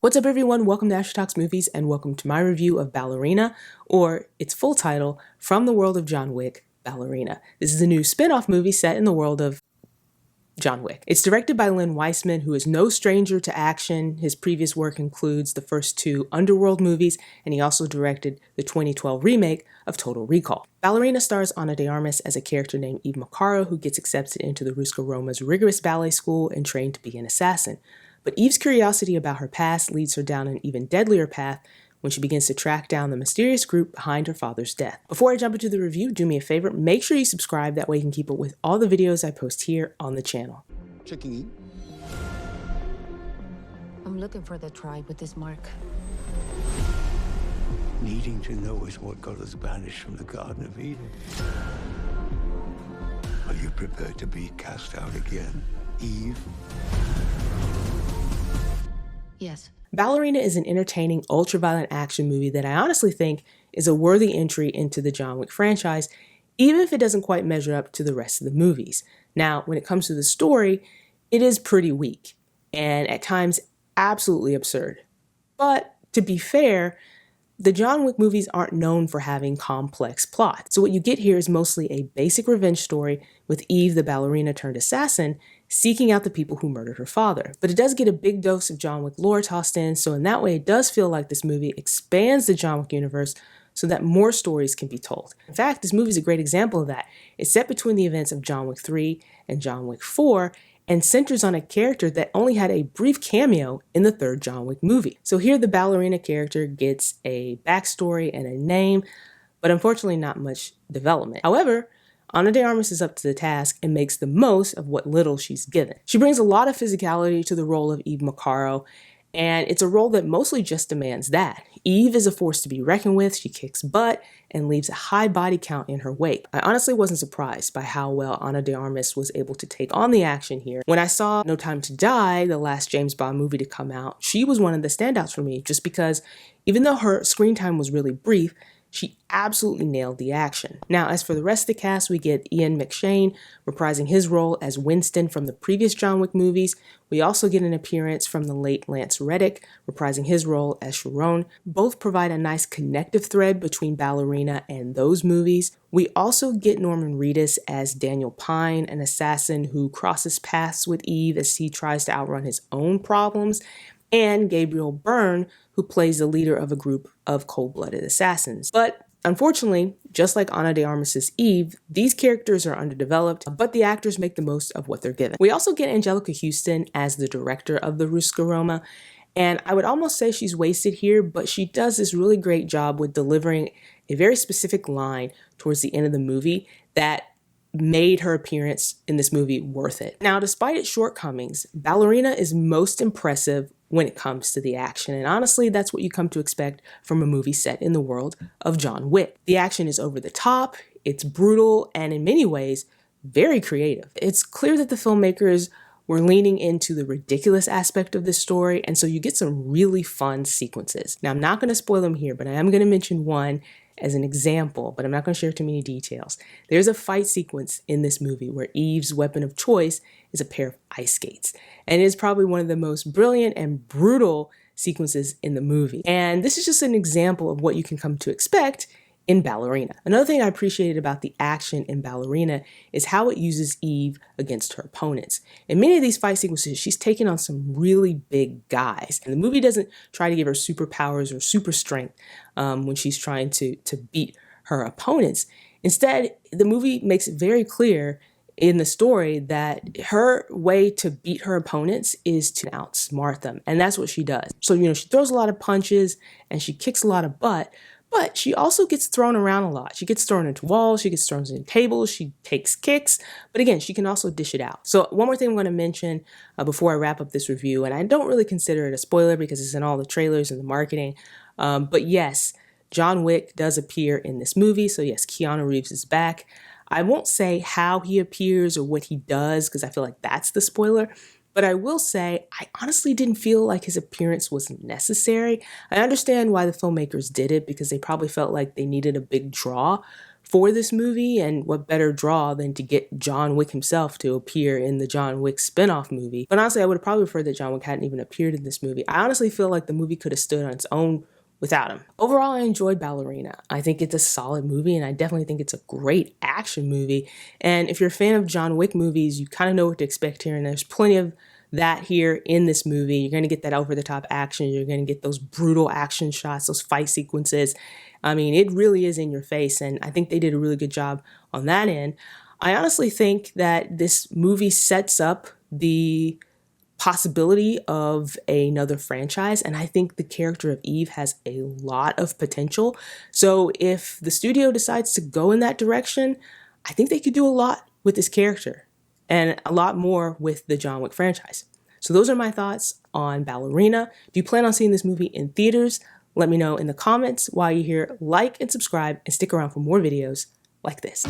What's up everyone, welcome to Asher Talks Movies and welcome to my review of Ballerina, or its full title, From the World of John Wick, Ballerina. This is a new spin-off movie set in the world of John Wick. It's directed by Len Wiseman, who is no stranger to action. His previous work includes the first two Underworld movies, and he also directed the 2012 remake of Total Recall. Ballerina stars Ana de Armas as a character named Eve Macaro, who gets accepted into the Ruska Roma's rigorous ballet school and trained to be an assassin. But Eve's curiosity about her past leads her down an even deadlier path when she begins to track down the mysterious group behind her father's death. Before I jump into the review, do me a favor, make sure you subscribe, that way you can keep up with all the videos I post here on the channel. Checking in. I'm looking for the tribe with this mark. Needing to know is what got us banished from the Garden of Eden. Are you prepared to be cast out again, Eve? Yes. Ballerina is an entertaining, ultra-violent action movie that I honestly think is a worthy entry into the John Wick franchise, even if it doesn't quite measure up to the rest of the movies. Now, when it comes to the story, it is pretty weak, and at times absolutely absurd. But, to be fair, the John Wick movies aren't known for having complex plots. So what you get here is mostly a basic revenge story with Eve, the ballerina-turned-assassin, seeking out the people who murdered her father. But it does get a big dose of John Wick lore tossed in, so in that way it does feel like this movie expands the John Wick universe so that more stories can be told. In fact, this movie is a great example of that. It's set between the events of John Wick 3 and John Wick 4, and centers on a character that only had a brief cameo in the third John Wick movie. So here the ballerina character gets a backstory and a name, but unfortunately not much development. However, Ana de Armas is up to the task and makes the most of what little she's given. She brings a lot of physicality to the role of Eve Macaro, and it's a role that mostly just demands that. Eve is a force to be reckoned with, she kicks butt, and leaves a high body count in her wake. I honestly wasn't surprised by how well Ana de Armas was able to take on the action here. When I saw No Time to Die, the last James Bond movie to come out, she was one of the standouts for me, just because even though her screen time was really brief, she absolutely nailed the action. Now, as for the rest of the cast, we get Ian McShane reprising his role as Winston from the previous John Wick movies. We also get an appearance from the late Lance Reddick reprising his role as Sharon. Both provide a nice connective thread between Ballerina and those movies. We also get Norman Reedus as Daniel Pine, an assassin who crosses paths with Eve as he tries to outrun his own problems, and Gabriel Byrne, who plays the leader of a group of cold-blooded assassins. But unfortunately, just like Ana de Armas' Eve, these characters are underdeveloped, but the actors make the most of what they're given. We also get Angelica Houston as the director of the Ruska Roma, and I would almost say she's wasted here, but she does this really great job with delivering a very specific line towards the end of the movie that made her appearance in this movie worth it. Now, despite its shortcomings, Ballerina is most impressive when it comes to the action, and honestly, that's what you come to expect from a movie set in the world of John Wick. The action is over the top, it's brutal, and in many ways, very creative. It's clear that the filmmakers were leaning into the ridiculous aspect of this story, and so you get some really fun sequences. Now, I'm not going to spoil them here, but I am going to mention one as an example, but I'm not going to share too many details. There's a fight sequence in this movie where Eve's weapon of choice is a pair of ice skates, and it is probably one of the most brilliant and brutal sequences in the movie. And this is just an example of what you can come to expect in Ballerina. Another thing I appreciated about the action in Ballerina is how it uses Eve against her opponents. In many of these fight sequences, she's taking on some really big guys, and the movie doesn't try to give her superpowers or super strength when she's trying to beat her opponents. Instead, the movie makes it very clear in the story that her way to beat her opponents is to outsmart them, and that's what she does. So, she throws a lot of punches and she kicks a lot of butt, but she also gets thrown around a lot. She gets thrown into walls, she gets thrown into tables, she takes kicks, but again, she can also dish it out. So one more thing I'm going to mention before I wrap up this review, and I don't really consider it a spoiler because it's in all the trailers and the marketing, but yes, John Wick does appear in this movie, so yes, Keanu Reeves is back. I won't say how he appears or what he does because I feel like that's the spoiler, but I will say I honestly didn't feel like his appearance was necessary. I understand why the filmmakers did it because they probably felt like they needed a big draw for this movie, and what better draw than to get John Wick himself to appear in the John Wick spin-off movie. But honestly, I would have probably preferred that John Wick hadn't even appeared in this movie. I honestly feel like the movie could have stood on its own without him. Overall, I enjoyed Ballerina. I think it's a solid movie, and I definitely think it's a great action movie. And if you're a fan of John Wick movies, you kind of know what to expect here, and there's plenty of that here in this movie. You're going to get that over-the-top action. You're going to get those brutal action shots, those fight sequences. I mean, it really is in your face, and I think they did a really good job on that end. I honestly think that this movie sets up the possibility of another franchise, and I think the character of Eve has a lot of potential. So if the studio decides to go in that direction, I think they could do a lot with this character and a lot more with the John Wick franchise. So those are my thoughts on Ballerina. Do you plan on seeing this movie in theaters? Let me know in the comments. While you're here, like and subscribe and stick around for more videos like this.